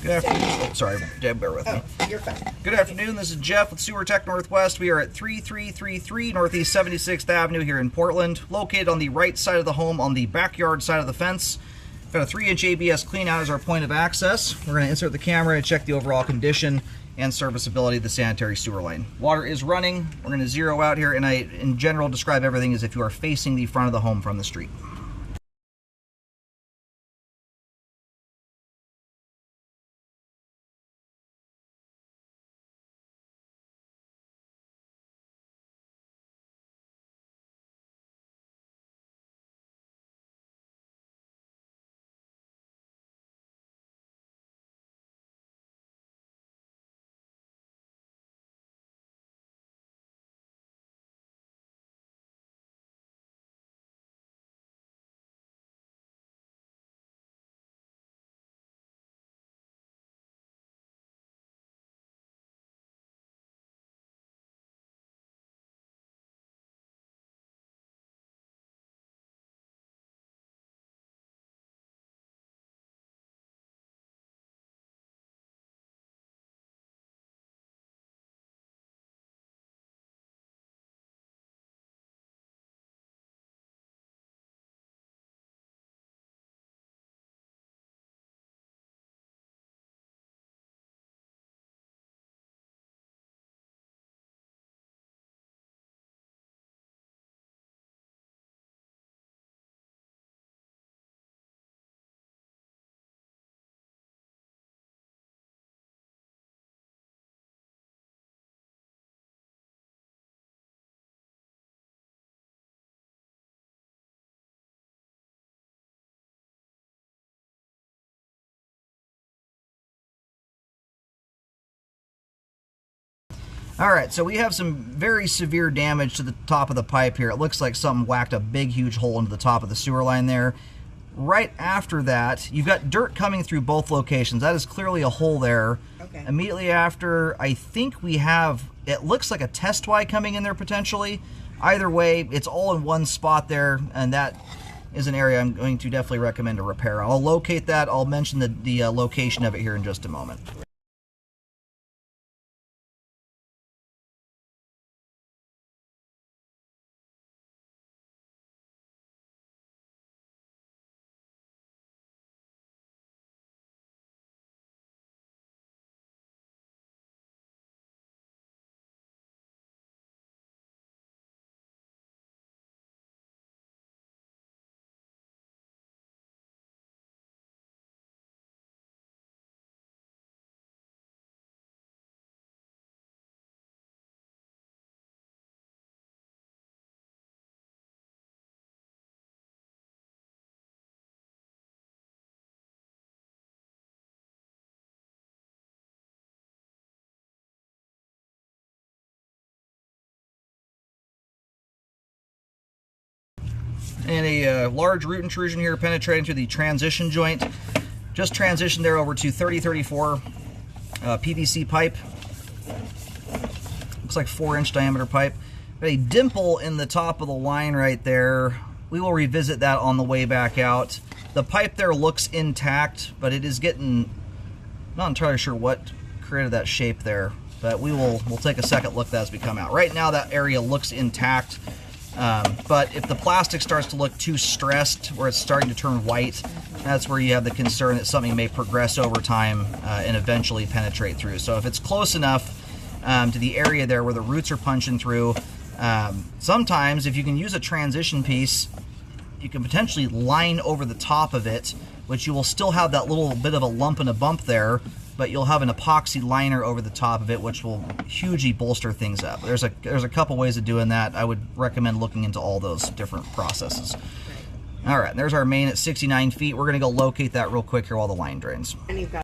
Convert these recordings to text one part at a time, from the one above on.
Good afternoon. Oh, sorry, Deb, bear with me. You're fine. Good afternoon. This is Jeff with Sewer Tech Northwest. We are at 3333 Northeast 76th Avenue here in Portland, located on the right side of the home on the backyard side of the fence. Got a 3-inch ABS cleanout as our point of access. We're going to insert the camera and check the overall condition and serviceability of the sanitary sewer line. Water is running. We're going to zero out here, and I, in general, describe everything as if you are facing the front of the home from the street. Alright, so we have some very severe damage to the top of the pipe here. It looks like something whacked a big, huge hole into the top of the sewer line there. Right after that, you've got dirt coming through both locations. That is clearly a hole there. Okay. Immediately after, I think we have, it looks like a test Y coming in there potentially. Either way, it's all in one spot there, and that is an area I'm going to definitely recommend a repair. I'll locate that. I'll mention the location of it here in just a moment. And a large root intrusion here penetrating through the transition joint. Just transitioned there over to 3034 PVC pipe. Looks like 4-inch diameter pipe. Got a dimple in the top of the line right there. We will revisit that on the way back out. The pipe there looks intact, but it is getting, not entirely sure what created that shape there, but we'll take a second look as we come out. Right now that area looks intact. But if the plastic starts to look too stressed, where it's starting to turn white, that's where you have the concern that something may progress over time and eventually penetrate through. So if it's close enough to the area there where the roots are punching through, sometimes if you can use a transition piece, you can potentially line over the top of it, which you will still have that little bit of a lump and a bump there, but you'll have an epoxy liner over the top of it, which will hugely bolster things up. There's a couple ways of doing that. I would recommend looking into all those different processes. All right, there's our main at 69 feet. We're gonna go locate that real quick here while the line drains. And you've got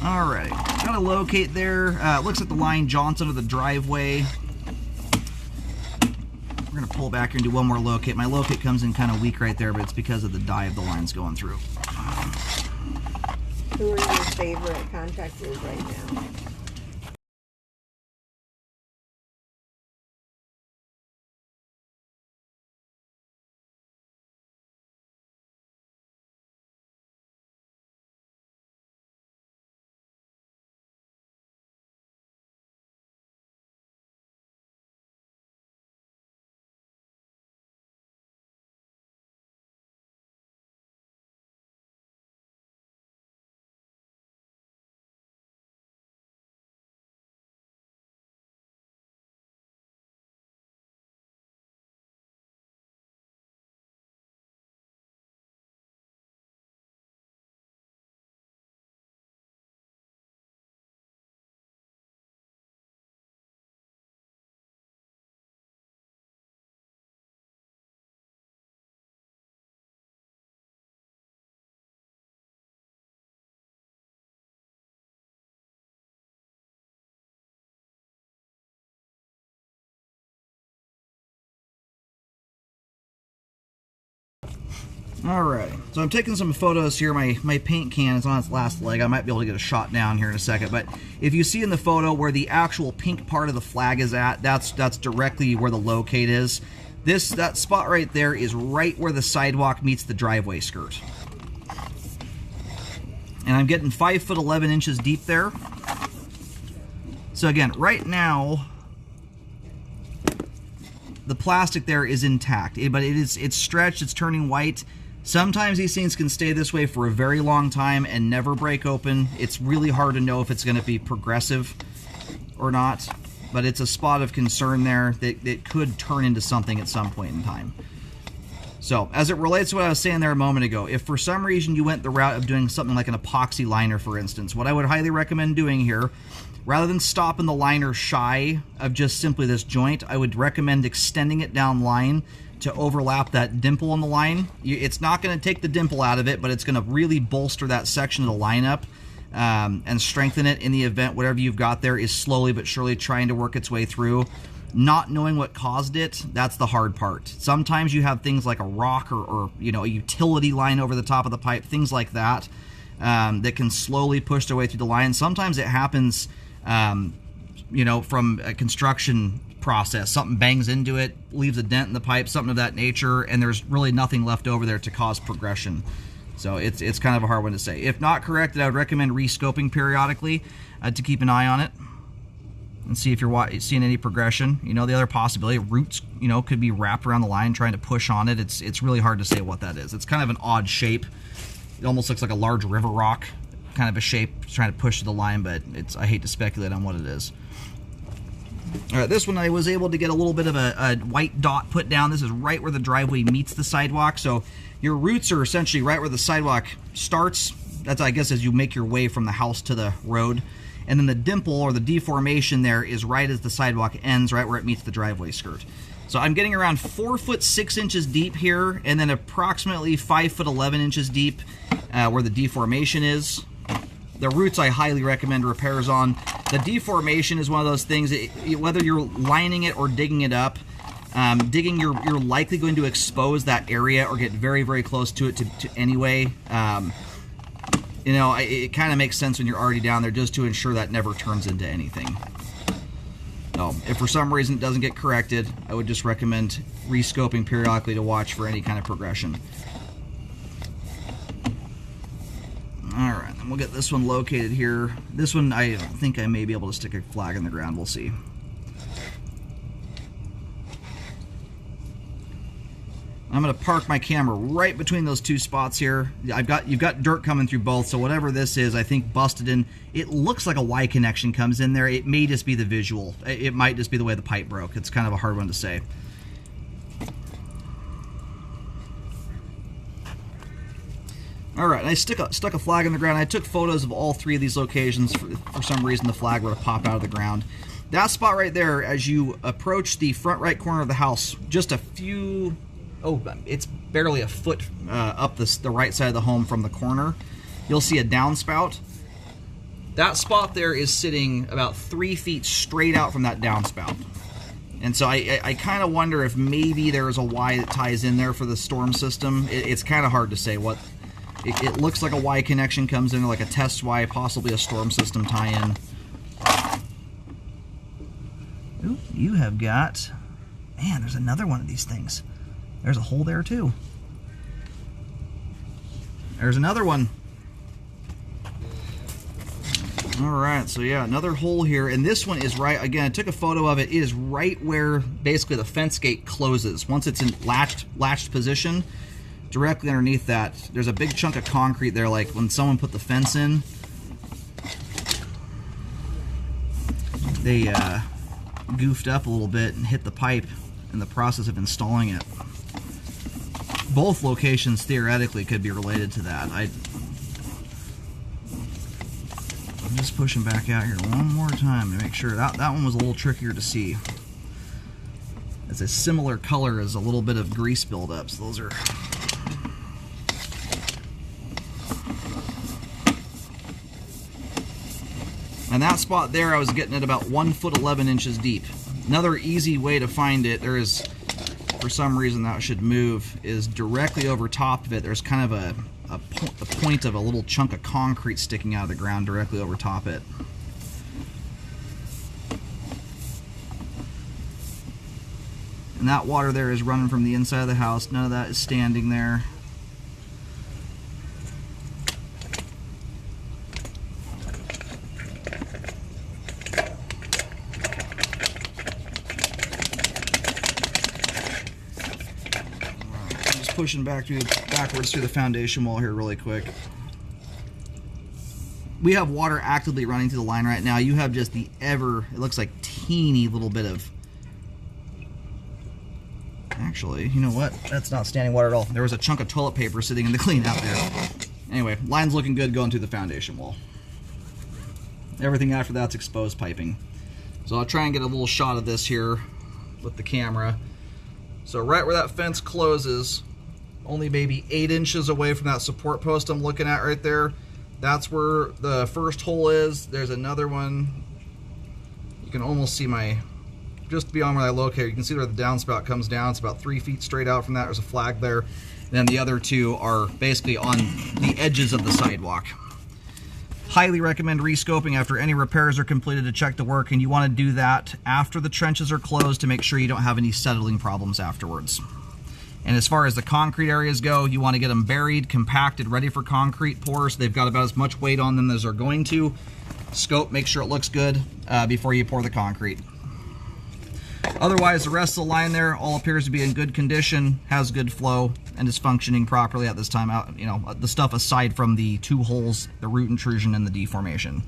Alright, got to locate there. Looks like the line jaunts under the driveway. We're going to pull back here and do one more locate. My locate comes in kind of weak right there, but it's because of the dive the line's going through. Who are your favorite contractors right now? Alright, so I'm taking some photos here. My paint can is on its last leg. I might be able to get a shot down here in a second, but if you see in the photo where the actual pink part of the flag is at, that's directly where the locate is. That spot right there is right where the sidewalk meets the driveway skirt. And I'm getting 5 foot 11 inches deep there. So again, right now, the plastic there is intact, but it's stretched, it's turning white. Sometimes these things can stay this way for a very long time and never break open. It's really hard to know if it's going to be progressive or not, but it's a spot of concern there that could turn into something at some point in time. So, as it relates to what I was saying there a moment ago, if for some reason you went the route of doing something like an epoxy liner, for instance, what I would highly recommend doing here, rather than stopping the liner shy of just simply this joint, I would recommend extending it down line to overlap that dimple in the line. It's not going to take the dimple out of it, but it's going to really bolster that section of the line up and strengthen it in the event whatever you've got there is slowly but surely trying to work its way through. Not knowing what caused it, that's the hard part. Sometimes you have things like a rock or you know, a utility line over the top of the pipe, things like that, that can slowly push their way through the line. Sometimes it happens, you know, from a construction process. Something bangs into it, leaves a dent in the pipe, something of that nature, and there's really nothing left over there to cause progression. So it's kind of a hard one to say. If not corrected, I would recommend rescoping periodically to keep an eye on it and see if you're seeing any progression. You know, the other possibility, roots, you know, could be wrapped around the line trying to push on it. It's really hard to say what that is. It's kind of an odd shape. It almost looks like a large river rock kind of a shape trying to push to the line, but I hate to speculate on what it is. All right, this one I was able to get a little bit of a white dot put down. This is right where the driveway meets the sidewalk. So your roots are essentially right where the sidewalk starts. That's, I guess, as you make your way from the house to the road. And then the dimple or the deformation there is right as the sidewalk ends, right where it meets the driveway skirt. So I'm getting around 4 foot 6 inches deep here, and then approximately 5 foot 11 inches deep where the deformation is. The roots I highly recommend repairs on. The deformation is one of those things, whether you're lining it or digging it up, digging, you're likely going to expose that area or get very, very close to it anyway. You know, it kind of makes sense when you're already down there just to ensure that never turns into anything. So, if for some reason it doesn't get corrected, I would just recommend rescoping periodically to watch for any kind of progression. Alright, then we'll get this one located here. This one, I think I may be able to stick a flag in the ground. We'll see. I'm going to park my camera right between those two spots here. You've got dirt coming through both, so whatever this is, I think busted in. It looks like a Y connection comes in there. It may just be the visual. It might just be the way the pipe broke. It's kind of a hard one to say. Alright, I stuck a flag in the ground. I took photos of all three of these locations. For some reason, the flag were to pop out of the ground. That spot right there, as you approach the front right corner of the house, just a few... Oh, it's barely a foot up the right side of the home from the corner. You'll see a downspout. That spot there is sitting about 3 feet straight out from that downspout. And so I kind of wonder if maybe there's a Y that ties in there for the storm system. It's kind of hard to say what. It looks like a Y connection comes in, like a test Y, possibly a storm system tie-in. Ooh, you have got... Man, there's another one of these things. There's a hole there too. There's another one. Alright, so yeah, another hole here. And this one is right, again, I took a photo of it. It is right where basically the fence gate closes. Once it's in latched position, directly underneath that, there's a big chunk of concrete there, like when someone put the fence in. They goofed up a little bit and hit the pipe in the process of installing it. Both locations theoretically could be related to that. I'm just pushing back out here one more time to make sure. That one was a little trickier to see. It's a similar color as a little bit of grease buildup, so those are... And that spot there, I was getting at about 1 foot 11 inches deep. Another easy way to find it, there is, for some reason that should move, is directly over top of it. There's kind of the point of a little chunk of concrete sticking out of the ground directly over top it. And that water there is running from the inside of the house. None of that is standing there. Pushing backwards through the foundation wall here really quick. We have water actively running through the line right now. You have just the it looks like teeny little bit of... Actually, you know what? That's not standing water at all. There was a chunk of toilet paper sitting in the clean out there. Anyway, line's looking good going through the foundation wall. Everything after that's exposed piping. So I'll try and get a little shot of this here with the camera. So right where that fence closes, only maybe 8 inches away from that support post I'm looking at right there, that's where the first hole is. There's another one. You can almost see just beyond where I locate, you can see where the downspout comes down. It's about 3 feet straight out from that. There's a flag there. And then the other two are basically on the edges of the sidewalk. Highly recommend rescoping after any repairs are completed to check the work, and you want to do that after the trenches are closed to make sure you don't have any settling problems afterwards. And as far as the concrete areas go, you want to get them buried, compacted, ready for concrete pour, so they've got about as much weight on them as they're going to. Scope, make sure it looks good before you pour the concrete. Otherwise, the rest of the line there all appears to be in good condition, has good flow, and is functioning properly at this time. You know, the stuff aside from the 2 holes, the root intrusion, and the deformation.